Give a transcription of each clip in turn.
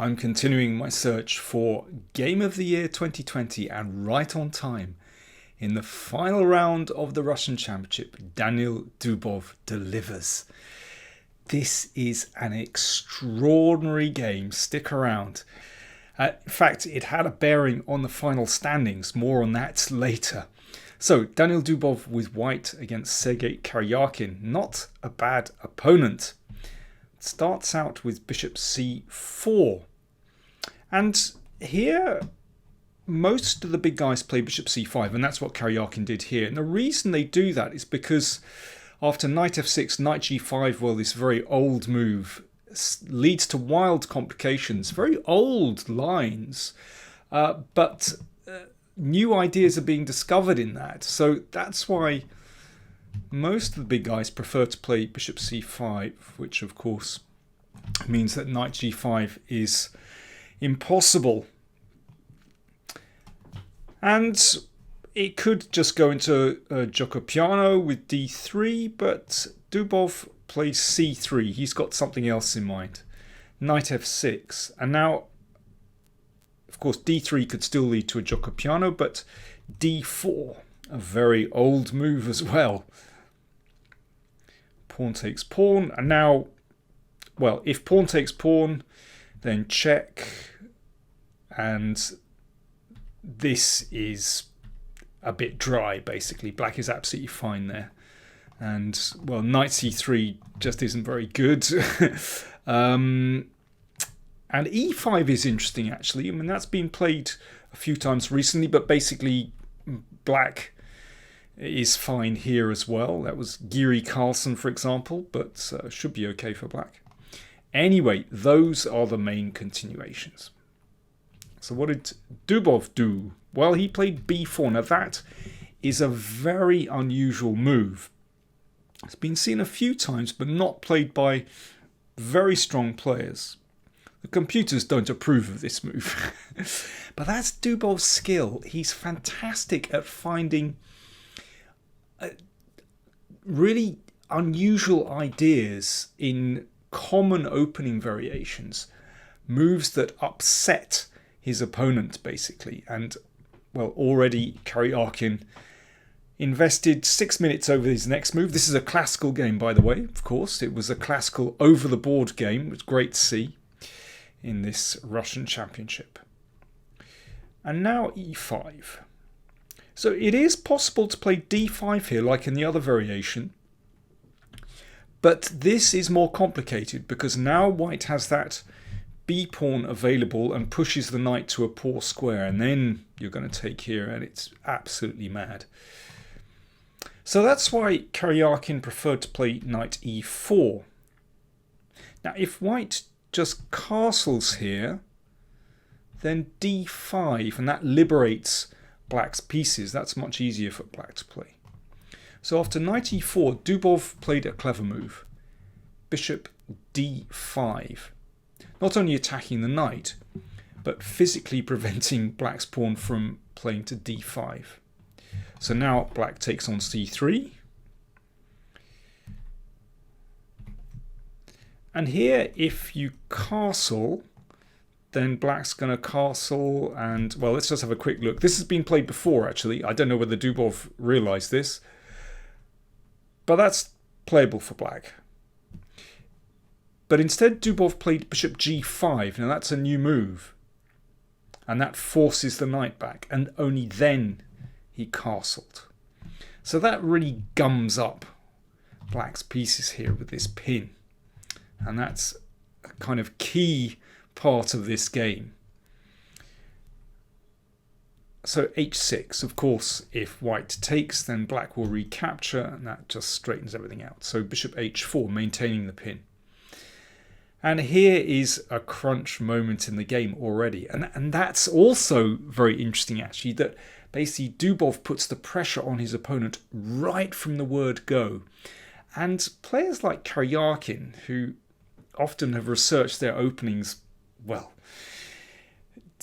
I'm continuing my search for Game of the Year 2020, and right on time, in the final round of the Russian Championship, Daniil Dubov delivers. This is an extraordinary game. Stick around. In fact, it had a bearing on the final standings. More on that later. So, Daniil Dubov with white against Sergei Karjakin. Not a bad opponent. Starts out with bishop c4. And here, most of the big guys play bishop c5, and that's what Karjakin did here. And the reason they do that is because after knight f6, knight g5, well, this very old move leads to wild complications, very old lines, but new ideas are being discovered in that. So that's why most of the big guys prefer to play bishop c5, which of course means that knight g5 is impossible. And it could just go into Giocopiano with d3, but Dubov plays c3. He's got something else in mind. Knight f6. And now, of course, d3 could still lead to a Giocopiano, but d4, a very old move as well. Pawn takes pawn. And now, well, if pawn takes pawn, then check. And this is a bit dry, basically. Black is absolutely fine there. And, well, knight c3 just isn't very good. And e5 is interesting, actually. I mean, that's been played a few times recently, but basically black is fine here as well. That was Giri Carlsen, for example, but should be okay for black. Anyway, those are the main continuations. So what did Dubov do? Well, he played b4. Now that is a very unusual move. It's been seen a few times, but not played by very strong players. The computers don't approve of this move. But that's Dubov's skill. He's fantastic at finding really unusual ideas in common opening variations. Moves that upset his opponent, basically. And, well, already Karjakin invested 6 minutes over his next move. This is a classical game, by the way, of course. It was a classical over-the-board game. It was great to see in this Russian Championship. And now e5. So it is possible to play d5 here, like in the other variation. But this is more complicated because now white has that b-pawn available and pushes the knight to a poor square, and then you're going to take here, and it's absolutely mad. So that's why Karjakin preferred to play knight e4. Now if white just castles here, then d5, and that liberates black's pieces. That's much easier for black to play. So after knight e4, Dubov played a clever move. Bishop d5. Not only attacking the knight, but physically preventing black's pawn from playing to d5. So now black takes on c3. And here, if you castle, then black's going to castle. And, well, let's just have a quick look. This has been played before, actually. I don't know whether Dubov realized this. But that's playable for black. But instead, Dubov played bishop g5. Now, that's a new move. And that forces the knight back. And only then he castled. So that really gums up black's pieces here with this pin. And that's a kind of key part of this game. So h6, of course, if white takes, then black will recapture, and that just straightens everything out. So bishop h4, maintaining the pin. And here is a crunch moment in the game already. And that's also very interesting, actually, that basically Dubov puts the pressure on his opponent right from the word go. And players like Karjakin, who often have researched their openings, well,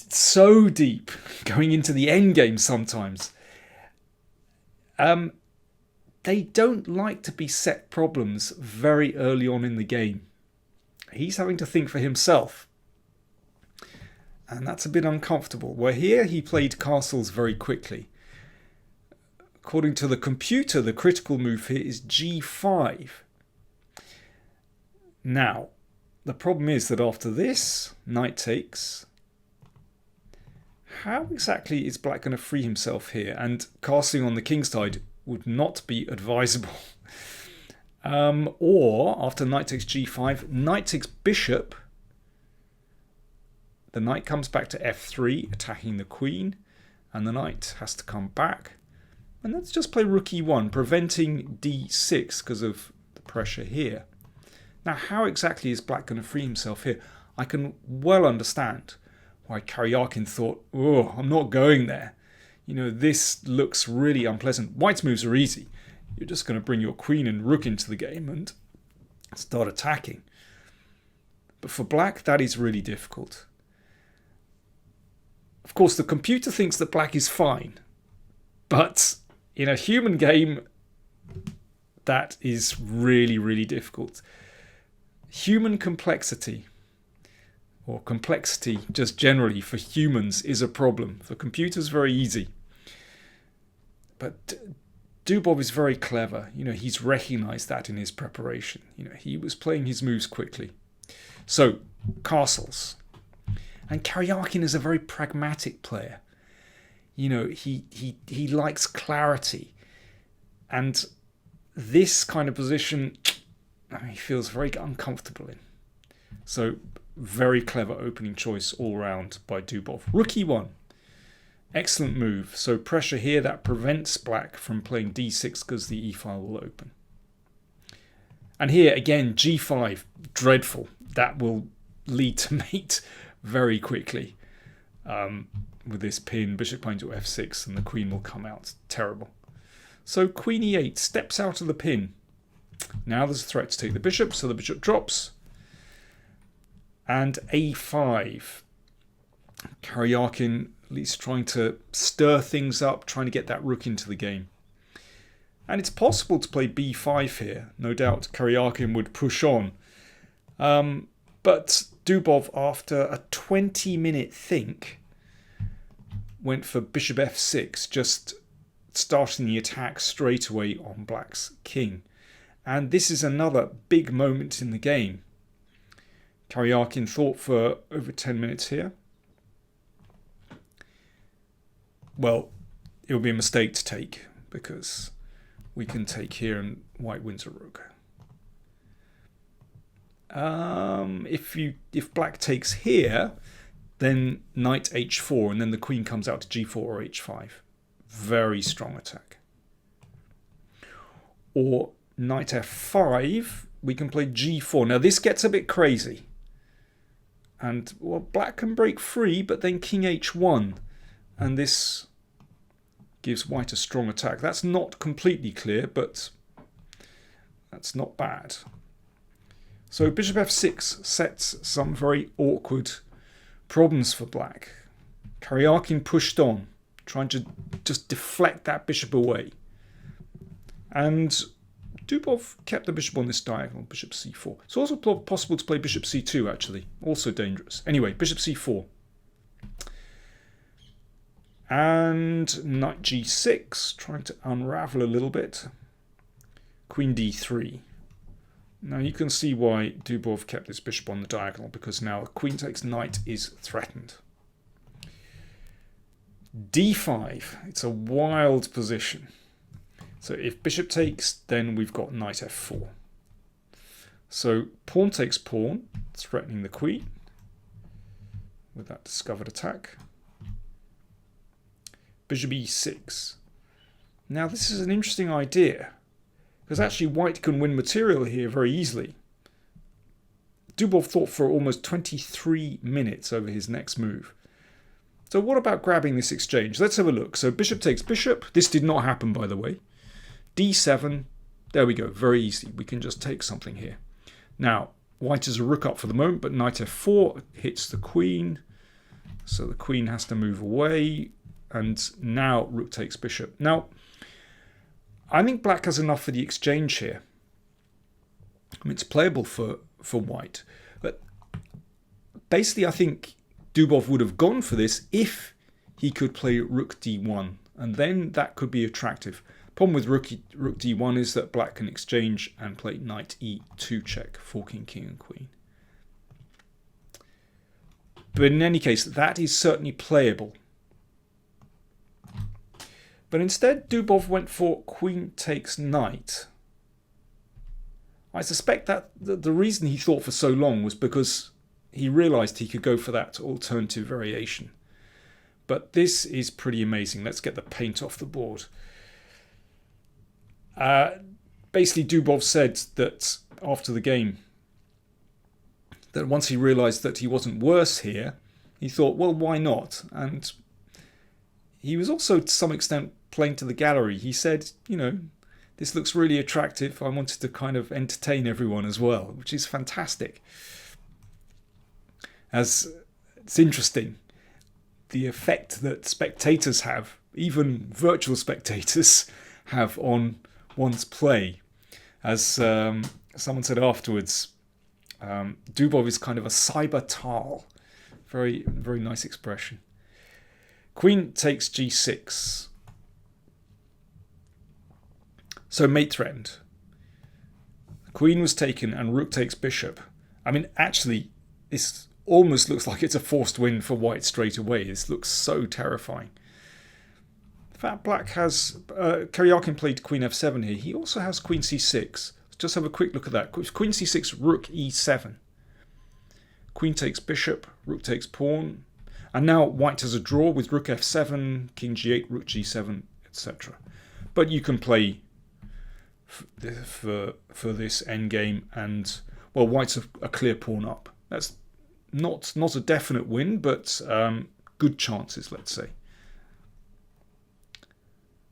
so deep, going into the endgame sometimes, they don't like to be set problems very early on in the game. He's having to think for himself. And that's a bit uncomfortable. Where here he played castles very quickly. According to the computer, the critical move here is g5. Now, the problem is that after this, knight takes. How exactly is black going to free himself here? And castling on the king's side would not be advisable. Or, after knight takes g5, knight takes bishop. The knight comes back to f3, attacking the queen. And the knight has to come back. And let's just play rook e1, preventing d6 because of the pressure here. Now, how exactly is black going to free himself here? I can well understand why Karjakin thought, oh, I'm not going there. You know, this looks really unpleasant. White's moves are easy. You're just going to bring your queen and rook into the game and start attacking. But for black, that is really difficult. Of course, the computer thinks that black is fine. But in a human game, that is really, really difficult. Human complexity, or complexity just generally for humans, is a problem. For computers, very easy. But Dubov is very clever. You know, he's recognized that in his preparation. You know, he was playing his moves quickly. So, castles. And Karjakin is a very pragmatic player. You know, he likes clarity. And this kind of position, he feels very uncomfortable in. So, very clever opening choice all round by Dubov. Rook e1. Excellent move. So pressure here, that prevents black from playing d6 because the e-file will open. And here, again, g5. Dreadful. That will lead to mate very quickly. With this pin, bishop going to f6, and the queen will come out. Terrible. So queen e8 steps out of the pin. Now there's a threat to take the bishop, so the bishop drops. And a5. Karjakin at least trying to stir things up, trying to get that rook into the game. And it's possible to play b5 here. No doubt Karjakin would push on. But Dubov, after a 20-minute think, went for bishop f6, just starting the attack straight away on black's king. And this is another big moment in the game. Karjakin thought for over 10 minutes here. Well, it would be a mistake to take, because we can take here and white wins a rook. If black takes here, then knight h4, and then the queen comes out to g4 or h5. Very strong attack. Or knight f5, we can play g4. Now this gets a bit crazy. And, well, black can break free, but then king h1. And this gives white a strong attack. That's not completely clear, but that's not bad. So bishop f6 sets some very awkward problems for black. Karjakin pushed on, trying to just deflect that bishop away. And Dubov kept the bishop on this diagonal, bishop c4. It's also possible to play bishop c2, actually. Also dangerous. Anyway, bishop c4. And knight g6, trying to unravel a little bit. Queen d3. Now you can see why Dubov kept this bishop on the diagonal, because now queen takes knight is threatened. d5. It's a wild position. So if bishop takes, then we've got knight f4. So pawn takes pawn, threatening the queen with that discovered attack. Bishop e6. Now this is an interesting idea, because actually white can win material here very easily. Dubov thought for almost 23 minutes over his next move. So what about grabbing this exchange? Let's have a look. So bishop takes bishop. This did not happen, by the way. d7. There we go. Very easy. We can just take something here. Now, white is a rook up for the moment, but knight f4 hits the queen. So the queen has to move away. And now rook takes bishop. Now, I think black has enough for the exchange here. I mean, it's playable for white. But basically, I think Dubov would have gone for this if he could play rook d1, and then that could be attractive. Problem with rook d1 is that black can exchange and play knight e2 check, forking king and queen. But in any case, that is certainly playable. But instead, Dubov went for queen takes knight. I suspect that the reason he thought for so long was because he realized he could go for that alternative variation. But this is pretty amazing. Let's get the paint off the board. Basically, Dubov said that after the game, that once he realized that he wasn't worse here, he thought, well, why not? And he was also, to some extent, playing to the gallery. He said, you know, this looks really attractive. I wanted to kind of entertain everyone as well, which is fantastic. As it's interesting, the effect that spectators have, even virtual spectators, have on one's play. As someone said afterwards, Dubov is kind of a cyber Tal. Very, very nice expression. Queen takes g6. So mate threatened. Queen was taken and rook takes bishop. I mean, actually, this almost looks like it's a forced win for white straight away. This looks so terrifying. In fact, black has... Karjakin played queen f7 here. He also has queen c6. Let's just have a quick look at that. Queen c6, rook e7. Queen takes bishop, rook takes pawn. And now white has a draw with rook f7, king g8, rook g7, etc. But you can play for this endgame, and, well, white's a clear pawn up. That's not a definite win, but good chances, let's say.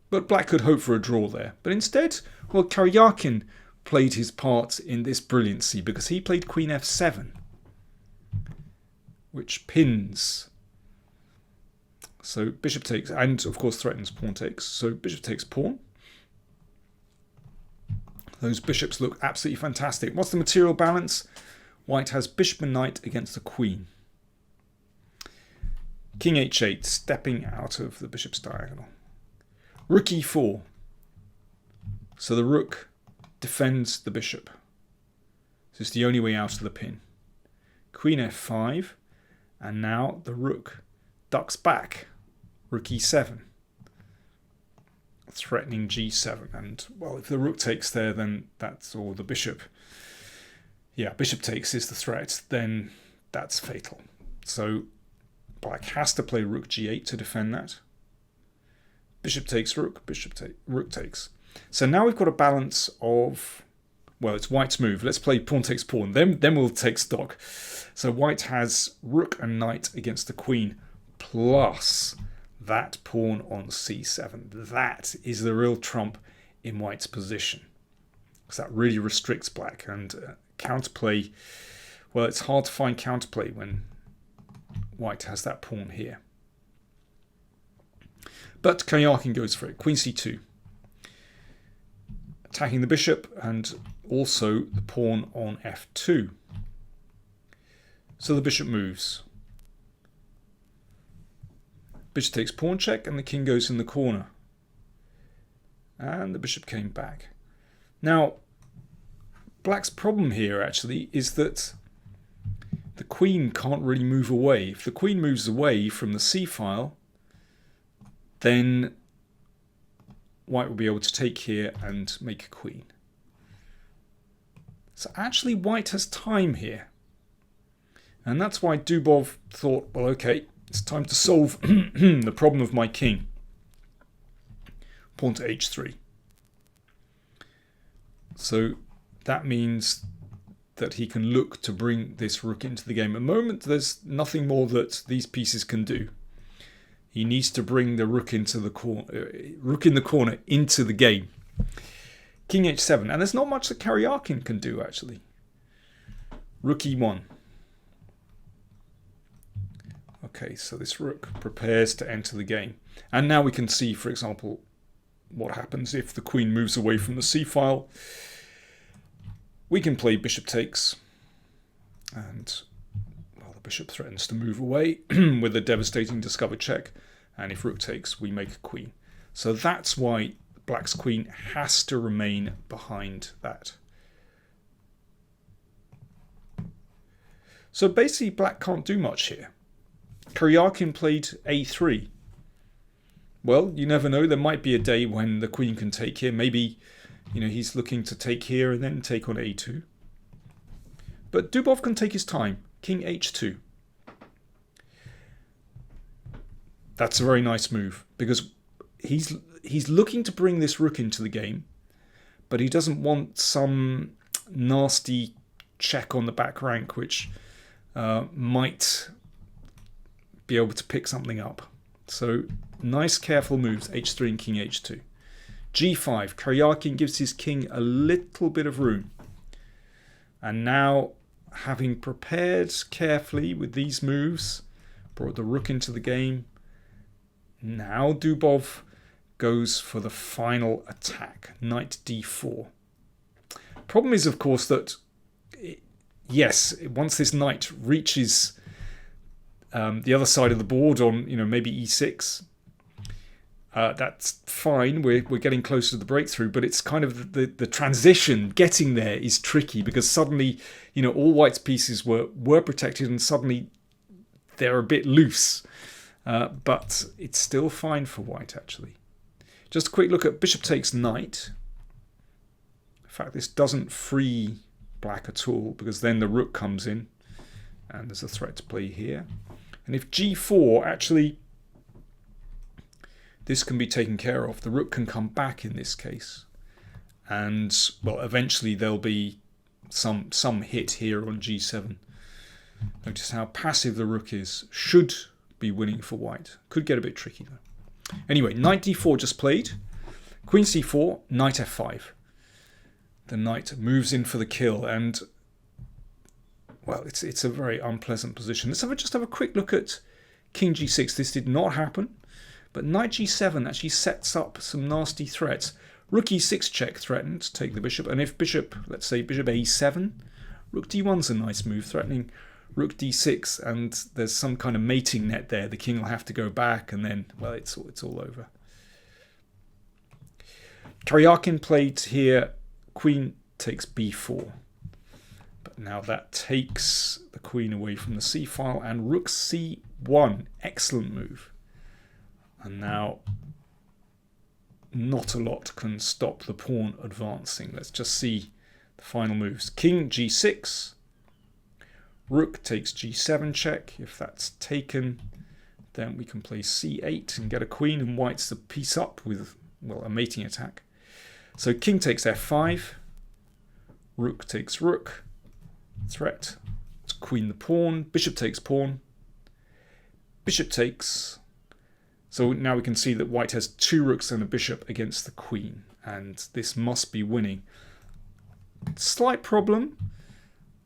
But black could hope for a draw there. But instead, well, Karjakin played his part in this brilliancy because he played queen f7, which pins. So bishop takes, and of course threatens pawn takes. So bishop takes pawn. Those bishops look absolutely fantastic. What's the material balance? White has bishop and knight against the queen. King h8, stepping out of the bishop's diagonal. Rook e4. So the rook defends the bishop. So it's the only way out of the pin. Queen f5. And now the rook ducks back. Rook e7. Threatening g7. And, well, if the rook takes there, then that's, or the bishop. Yeah, bishop takes is the threat. Then that's fatal. So black has to play rook g8 to defend that. Bishop takes rook, rook takes. So now we've got a balance of, well, it's white's move. Let's play pawn takes pawn. Then we'll take stock. So white has rook and knight against the queen, plus that pawn on c7. That is the real trump in white's position, because that really restricts black. And counterplay, well, it's hard to find counterplay when white has that pawn here. But Karjakin goes for it. Queen c2. Attacking the bishop and also the pawn on f2. So the bishop moves. Bishop takes pawn check and the king goes in the corner. And the bishop came back. Now, black's problem here actually is that the queen can't really move away. If the queen moves away from the c-file, then white will be able to take here and make a queen. So actually white has time here. And that's why Dubov thought, well, okay, it's time to solve the problem of my king. Pawn to h3. So that means that he can look to bring this rook into the game. At the moment, there's nothing more that these pieces can do. He needs to bring the rook into the corner, rook in the corner into the game. King h7, and there's not much that Karjakin can do actually. Rook e1. Okay, so this rook prepares to enter the game, and now we can see, for example, what happens if the queen moves away from the c-file. We can play bishop takes, and well, the bishop threatens to move away with a devastating discovered check. And if rook takes, we make a queen. So that's why black's queen has to remain behind that. So basically black can't do much here. Karjakin played a3. Well, you never know. There might be a day when the queen can take here. Maybe, he's looking to take here and then take on a2. But Dubov can take his time. King h2. That's a very nice move because he's looking to bring this rook into the game, but he doesn't want some nasty check on the back rank which might be able to pick something up. So nice careful moves, h3 and king h2. g5, Karjakin gives his king a little bit of room. And now, having prepared carefully with these moves, brought the rook into the game, now Dubov goes for the final attack, knight d4. Problem is, of course, that yes, once this knight reaches the other side of the board on, maybe e6, that's fine. We're getting closer to the breakthrough, but it's kind of the transition getting there is tricky because suddenly, all white's pieces were protected and suddenly they're a bit loose. But it's still fine for white, actually. Just a quick look at bishop takes knight. In fact, this doesn't free black at all because then the rook comes in and there's a threat to play here. And if g4, actually, this can be taken care of. The rook can come back in this case. And, well, eventually there'll be some hit here on g7. Notice how passive the rook is. Should be winning for white. Could get a bit tricky though. Anyway, knight d4 just played. Queen c4, knight f5. The knight moves in for the kill and, well, it's a very unpleasant position. Let's just have a quick look at king g6. This did not happen, but knight g7 actually sets up some nasty threats. Rook e6 check threatened to take the bishop, and if bishop, let's say bishop a7, rook d1's a nice move, threatening rook d6, and there's some kind of mating net there. The king will have to go back, and then, well, it's all over. Karjakin played here, queen takes b4. But now that takes the queen away from the c file, and rook c1, excellent move. And now not a lot can stop the pawn advancing. Let's just see the final moves. King g6. Rook takes g7 check. If that's taken, then we can play c8 and get a queen, and white's the piece up with, well, a mating attack. So king takes f5. Rook takes rook. Threat. It's queen the pawn. Bishop takes pawn. Bishop takes. So now we can see that white has two rooks and a bishop against the queen, and this must be winning. Slight problem.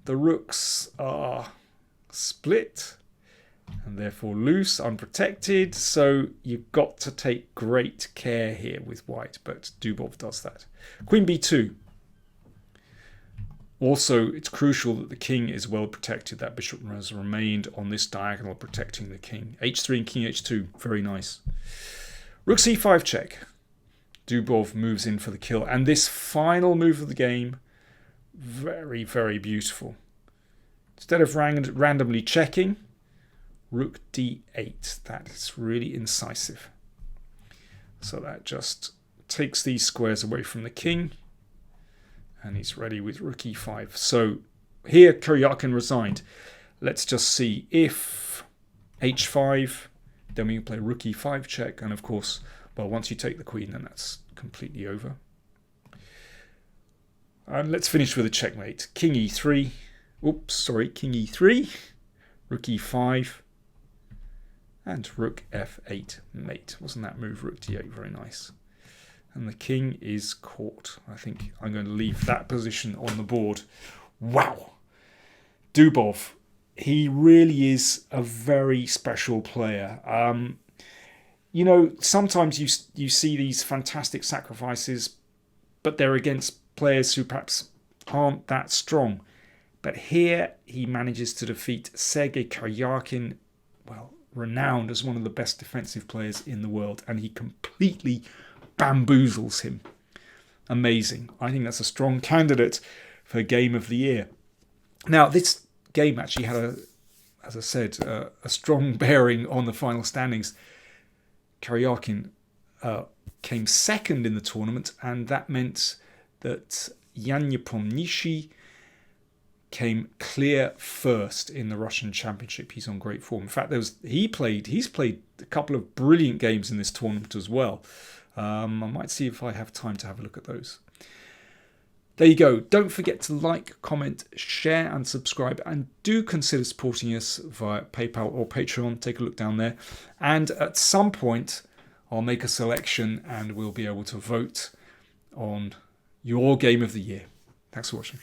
The rooks are split and therefore loose, unprotected, so you've got to take great care here with white, but Dubov does that. Queen b2. Also, it's crucial that the king is well protected. That bishop has remained on this diagonal protecting the king. h3 and king h2, very nice. Rook c5 check. Dubov moves in for the kill, and this final move of the game, very, very beautiful. Instead of randomly checking, rook d8. That is really incisive. So that just takes these squares away from the king, and he's ready with rook e5. So here Karjakin resigned. Let's just see if h5, then we can play rook e5 check, and of course, well, once you take the queen, then that's completely over. And let's finish with a checkmate. King e3. Oops, sorry, king e3. Rook e5. And rook f8 mate. Wasn't that move rook d8 very nice? And the king is caught. I think I'm going to leave that position on the board. Wow. Dubov, he really is a very special player. You know, sometimes you see these fantastic sacrifices, but they're against players who perhaps aren't that strong. But here he manages to defeat Sergei Karjakin, well, renowned as one of the best defensive players in the world, and he completely bamboozles him. Amazing. I think that's a strong candidate for Game of the Year. Now, this game actually had, as I said, a strong bearing on the final standings. Karjakin came second in the tournament, and that meant that Jan Nepomniachtchi came clear first in the Russian Championship. He's on great form. In fact, he's played a couple of brilliant games in this tournament as well. I might see if I have time to have a look at those. There you go. Don't forget to like, comment, share and subscribe, and do consider supporting us via PayPal or Patreon. Take a look down there. And at some point, I'll make a selection and we'll be able to vote on your Game of the Year. Thanks for watching.